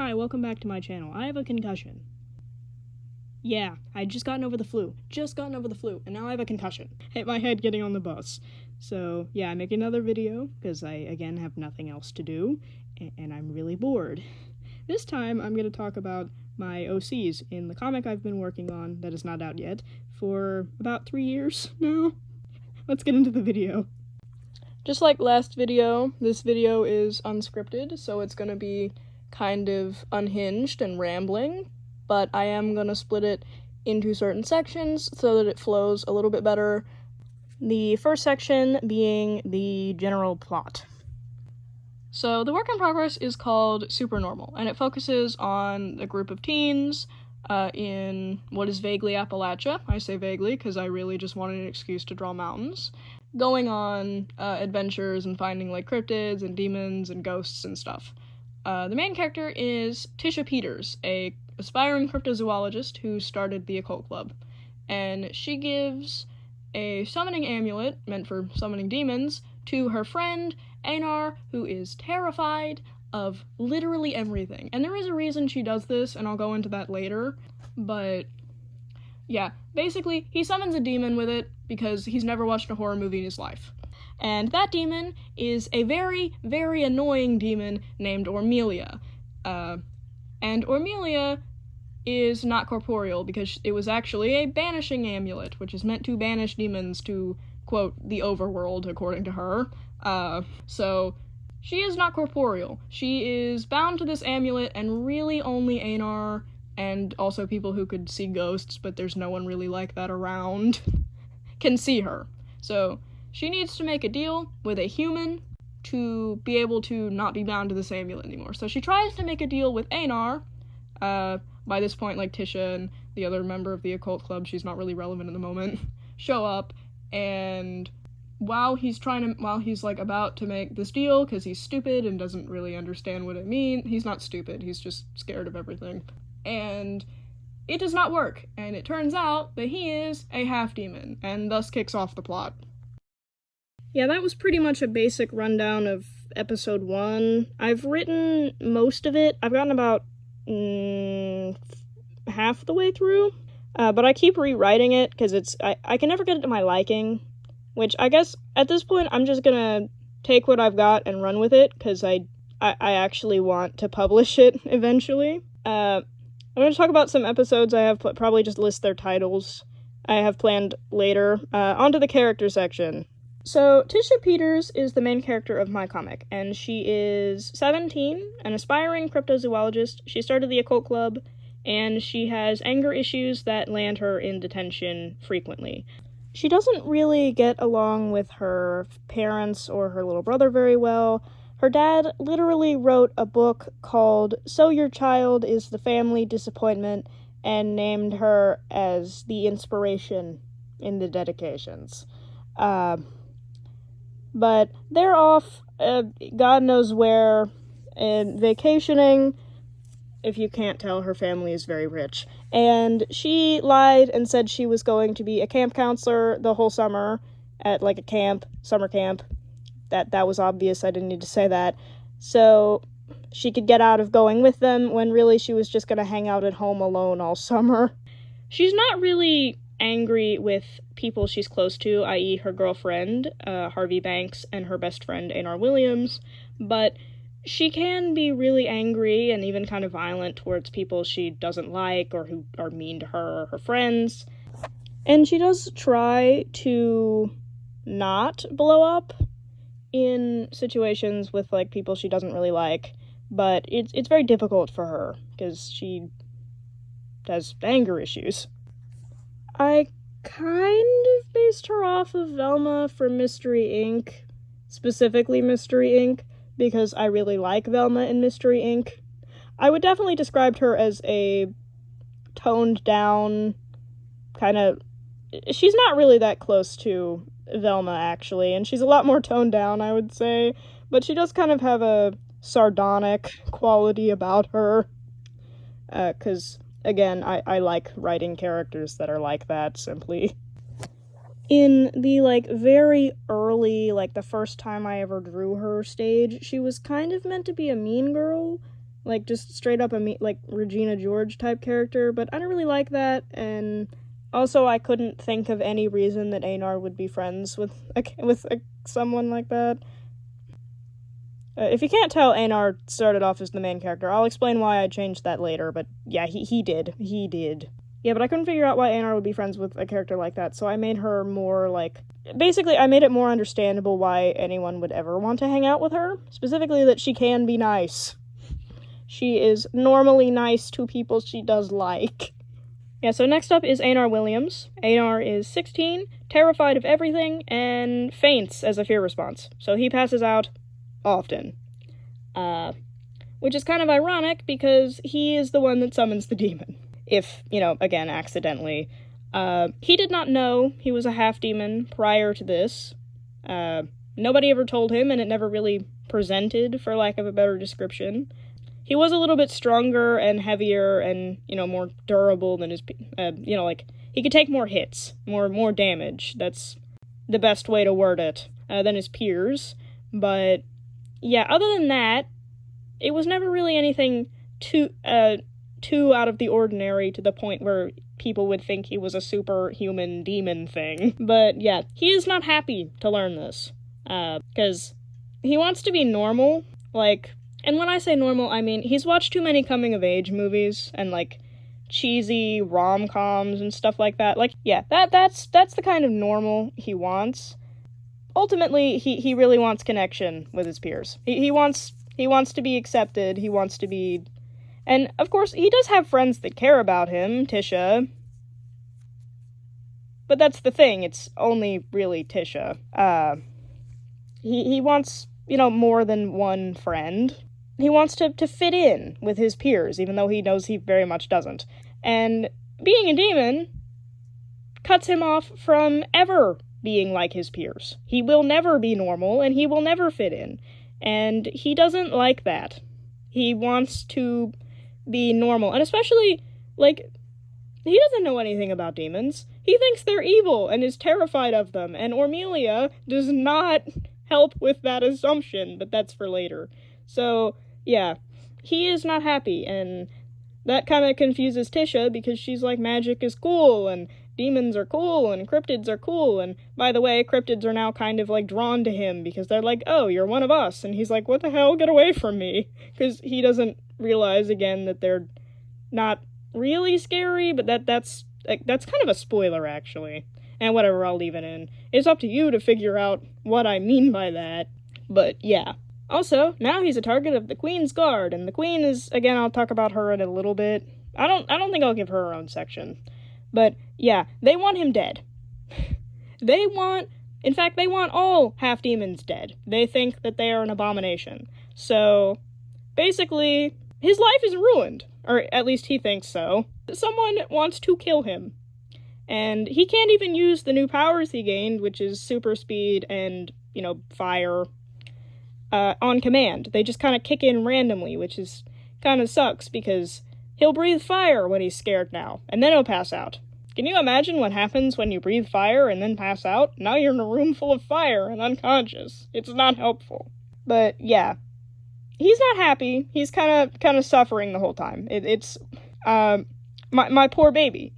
Hi, welcome back to my channel. I have a concussion. Yeah, I'd just gotten over the flu, and now I have a concussion. Hit my head getting on the bus. So, yeah, I'm making another video, because I, again, have nothing else to do, and I'm really bored. This time, I'm going to talk about my OCs in the comic I've been working on, that is not out yet, for about 3 years now. Let's get into the video. Just like last video, this video is unscripted, so it's going to be kind of unhinged and rambling, but I am going to split it into certain sections so that it flows a little bit better. The first section being the general plot. So the work in progress is called Supernormal, and it focuses on a group of teens in what is vaguely Appalachia. I say vaguely because I really just wanted an excuse to draw mountains, going on adventures and finding like cryptids and demons and ghosts and stuff. The main character is Tisha Peters, a aspiring cryptozoologist who started the occult club, and she gives a summoning amulet meant for summoning demons to her friend Einar, who is terrified of literally everything. And there is a reason she does this, and I'll go into that later, but yeah, basically he summons a demon with it because he's never watched a horror movie in his life. And that demon is a very, very annoying demon named Ormelia. And Ormelia is not corporeal because it was actually a banishing amulet, which is meant to banish demons to, quote, the overworld, according to her. So she is not corporeal. She is bound to this amulet, and really only Einar, and also people who could see ghosts, but there's no one really like that around, can see her. So she needs to make a deal with a human to be able to not be bound to this amulet anymore. So she tries to make a deal with Einar. By this point, like, Tisha and the other member of the occult club, she's not really relevant in the moment, show up, and while he's like about to make this deal, because he's stupid and doesn't really understand what it means, he's not stupid, he's just scared of everything, and it does not work, and it turns out that he is a half-demon, and thus kicks off the plot. Yeah, that was pretty much a basic rundown of episode 1. I've written most of it. I've gotten about half the way through, but I keep rewriting it because I can never get it to my liking, which I guess at this point I'm just gonna take what I've got and run with it because I actually want to publish it eventually. I'm going to talk about some episodes I have probably just list their titles I have planned later. Onto the character section. So, Tisha Peters is the main character of my comic, and she is 17, an aspiring cryptozoologist. She started the occult club, and she has anger issues that land her in detention frequently. She doesn't really get along with her parents or her little brother very well. Her dad literally wrote a book called So Your Child is the Family Disappointment, and named her as the inspiration in the dedications. But they're off, God knows where, and vacationing. If you can't tell, her family is very rich. And she lied and said she was going to be a camp counselor the whole summer at, like, a summer camp. That was obvious, I didn't need to say that. So she could get out of going with them when really she was just gonna hang out at home alone all summer. She's not really angry with people she's close to, i.e. her girlfriend, Harvey Banks, and her best friend, Einar Williams, but she can be really angry and even kind of violent towards people she doesn't like or who are mean to her or her friends. And she does try to not blow up in situations with, like, people she doesn't really like, but it's very difficult for her because she has anger issues. I kind of based her off of Velma from Mystery Inc., specifically Mystery Inc., because I really like Velma in Mystery Inc. I would definitely describe her as a toned down kind of... She's not really that close to Velma, actually, and she's a lot more toned down, I would say, but she does kind of have a sardonic quality about her, because, again, I like writing characters that are like that, simply. In the, like, very early, like, the first time I ever drew her stage, she was kind of meant to be a mean girl, like, just straight up like, Regina George type character, but I don't really like that, and also I couldn't think of any reason that Einar would be friends with someone like that. If you can't tell, Einar started off as the main character. I'll explain why I changed that later, but yeah, he did. He did. Yeah, but I couldn't figure out why Einar would be friends with a character like that, so I made her more, like... Basically, I made it more understandable why anyone would ever want to hang out with her. Specifically, that she can be nice. She is normally nice to people she does like. Yeah, so next up is Einar Williams. Einar is 16, terrified of everything, and faints as a fear response. So he passes out often. Which is kind of ironic, because he is the one that summons the demon. If, again, accidentally. He did not know he was a half-demon prior to this. Nobody ever told him, and it never really presented, for lack of a better description. He was a little bit stronger and heavier and, more durable than his, he could take more hits, more damage. That's the best way to word it, than his peers. But, yeah, other than that, it was never really anything too out of the ordinary to the point where people would think he was a superhuman demon thing. But, yeah, he is not happy to learn this, because he wants to be normal, and when I say normal, I mean, he's watched too many coming-of-age movies, and, cheesy rom-coms and stuff like that. That's the kind of normal he wants. Ultimately, he really wants connection with his peers. He wants to be accepted, he wants to be... And, of course, he does have friends that care about him, Tisha. But that's the thing, it's only really Tisha. He wants, more than one friend. He wants to fit in with his peers, even though he knows he very much doesn't. And being a demon cuts him off from ever being like his peers. He will never be normal, and he will never fit in. And he doesn't like that. He wants to be normal. And especially, he doesn't know anything about demons. He thinks they're evil and is terrified of them. And Ormelia does not help with that assumption, but that's for later. So, yeah, he is not happy, and that kind of confuses Tisha, because she's like, magic is cool, and demons are cool, and cryptids are cool, and by the way, cryptids are now kind of, drawn to him, because they're like, oh, you're one of us, and he's like, what the hell, get away from me, because he doesn't realize, again, that they're not really scary, but that's kind of a spoiler, actually, and whatever, I'll leave it in. It's up to you to figure out what I mean by that, but yeah. Also, now he's a target of the Queen's Guard, and the Queen is, again, I'll talk about her in a little bit. I don't think I'll give her own section. But, yeah, they want him dead. They want all half-demons dead. They think that they are an abomination. So, basically, his life is ruined. Or at least he thinks so. Someone wants to kill him. And he can't even use the new powers he gained, which is super speed and, fire, on command. They just kind of kick in randomly, which is kind of sucks, because he'll breathe fire when he's scared now, and then he'll pass out. Can you imagine what happens when you breathe fire and then pass out? Now you're in a room full of fire and unconscious. It's not helpful. But, yeah. He's not happy. He's kind of suffering the whole time. It's my poor baby.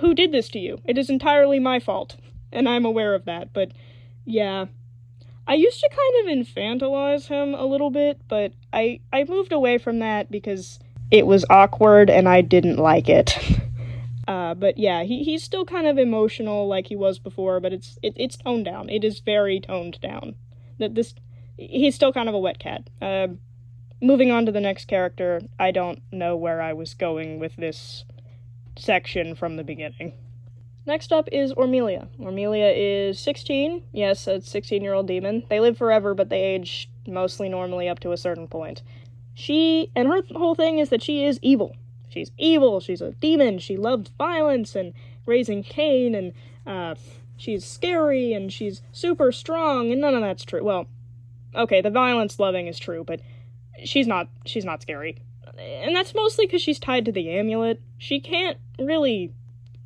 Who did this to you? It is entirely my fault, and I'm aware of that, but, yeah. I used to kind of infantilize him a little bit, but I moved away from that because it was awkward and I didn't like it. But yeah, he's still kind of emotional like he was before, but it's toned down. It is very toned down. He's still kind of a wet cat. Moving on to the next character, I don't know where I was going with this section from the beginning. Next up is Ormelia. Ormelia is 16. Yes, a 16-year-old demon. They live forever, but they age mostly normally up to a certain point. Her whole thing is that she is evil. She's evil, she's a demon, she loved violence and raising Cain, and she's scary, and she's super strong, and none of that's true. Well, okay, the violence loving is true, but she's not scary. And that's mostly because she's tied to the amulet. She can't really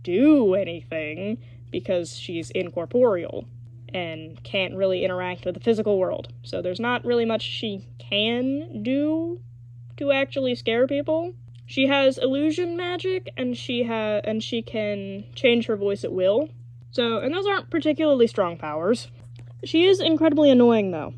do anything because she's incorporeal and can't really interact with the physical world. So there's not really much she can do to actually scare people. She has illusion magic, and she can change her voice at will. So, and those aren't particularly strong powers. She is incredibly annoying, though.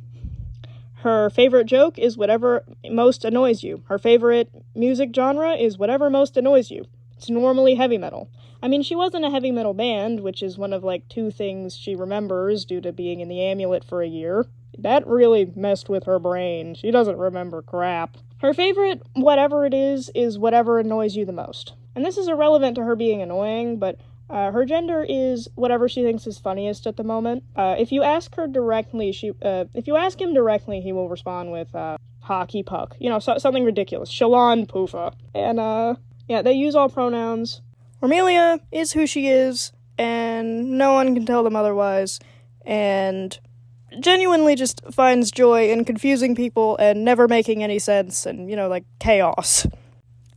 Her favorite joke is whatever most annoys you. Her favorite music genre is whatever most annoys you. It's normally heavy metal. I mean, she was in a heavy metal band, which is one of, like, 2 things she remembers due to being in the Amulet for a year. That really messed with her brain. She doesn't remember crap. Her favorite whatever it is whatever annoys you the most. And this is irrelevant to her being annoying, but her gender is whatever she thinks is funniest at the moment. If you ask him directly, he will respond with, hockey puck. You know, something ridiculous. Shalon Poofa. And, yeah, they use all pronouns. Romelia is who she is, and no one can tell them otherwise, and genuinely just finds joy in confusing people and never making any sense, and, you know, like, chaos.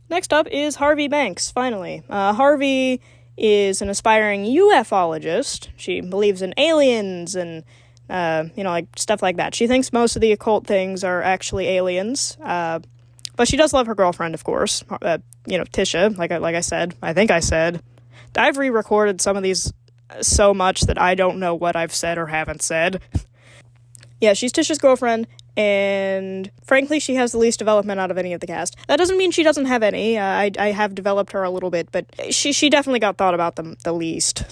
Next up is Harvey Banks, finally. Harvey is an aspiring ufologist. She believes in aliens and, you know, like, stuff like that. She thinks most of the occult things are actually aliens, but she does love her girlfriend, of course. You know, Tisha, like I said. I think I said. I've re-recorded some of these so much that I don't know what I've said or haven't said. Yeah, she's Tisha's girlfriend, and frankly, she has the least development out of any of the cast. That doesn't mean she doesn't have any. I have developed her a little bit, but she definitely got thought about the least.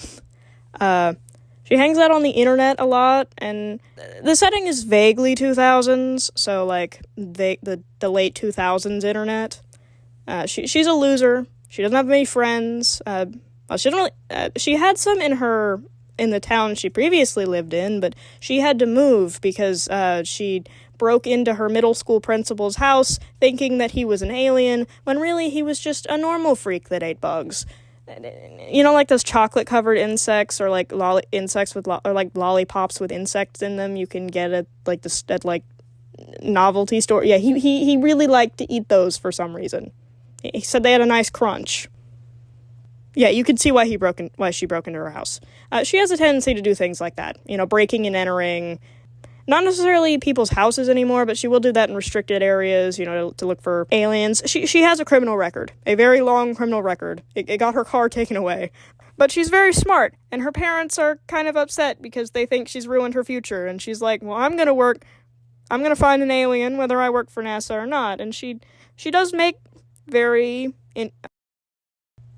She hangs out on the internet a lot, and the setting is vaguely 2000s, so, like, the late 2000s internet. She's a loser. She doesn't have many friends. She had some in the town she previously lived in, but she had to move because she broke into her middle school principal's house thinking that he was an alien, when really he was just a normal freak that ate bugs. You know, like those chocolate-covered insects, or like insects with or like lollipops with insects in them you can get at like novelty store. Yeah, he really liked to eat those for some reason. He said they had a nice crunch. Yeah, you can see why she broke into her house. She has a tendency to do things like that. You know, breaking and entering. Not necessarily people's houses anymore, but she will do that in restricted areas, you know, to look for aliens. She has a criminal record. A very long criminal record. It got her car taken away. But she's very smart, and her parents are kind of upset because they think she's ruined her future. And she's like, well, I'm gonna find an alien, whether I work for NASA or not. And she does make very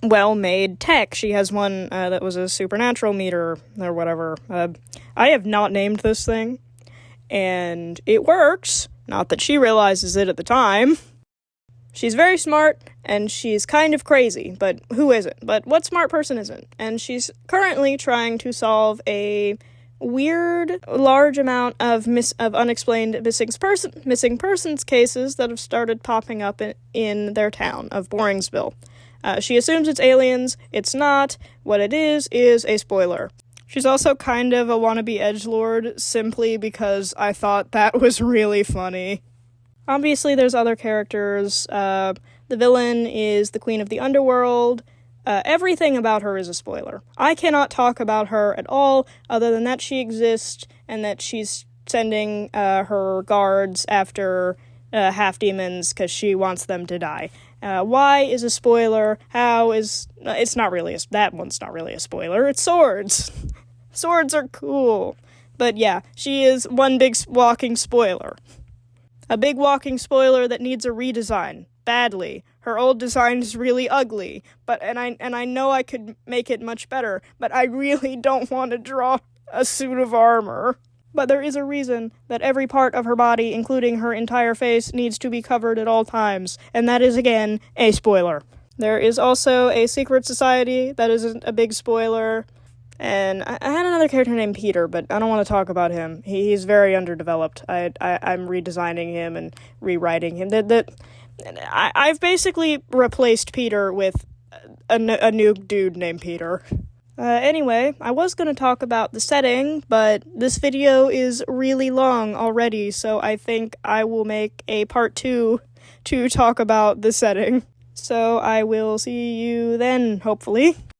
well-made tech. She has one that was a supernatural meter, or whatever. I have not named this thing. And it works. Not that she realizes it at the time. She's very smart, and she's kind of crazy, but who isn't? But what smart person isn't? And she's currently trying to solve a weird, large amount of unexplained missing persons cases that have started popping up in their town of Boringsville. She assumes it's aliens. It's not. What it is a spoiler. She's also kind of a wannabe edgelord, simply because I thought that was really funny. Obviously, there's other characters. The villain is the Queen of the Underworld. Everything about her is a spoiler. I cannot talk about her at all, other than that she exists, and that she's sending her guards after half-demons because she wants them to die. Why is a spoiler? How is... It's not really that one's not really a spoiler. It's swords. Swords are cool. But yeah, she is one big walking spoiler. A big walking spoiler that needs a redesign. Badly. Her old design is really ugly. And I know I could make it much better, but I really don't want to draw a suit of armor. But there is a reason that every part of her body, including her entire face, needs to be covered at all times, and that is, again, a spoiler. There is also a secret society that is a big spoiler, and I had another character named Peter, but I don't want to talk about him. He's very underdeveloped. I'm redesigning him and rewriting him. I've basically replaced Peter with a new dude named Peter. Anyway, I was going to talk about the setting, but this video is really long already, so I think I will make a part 2 to talk about the setting. So I will see you then, hopefully.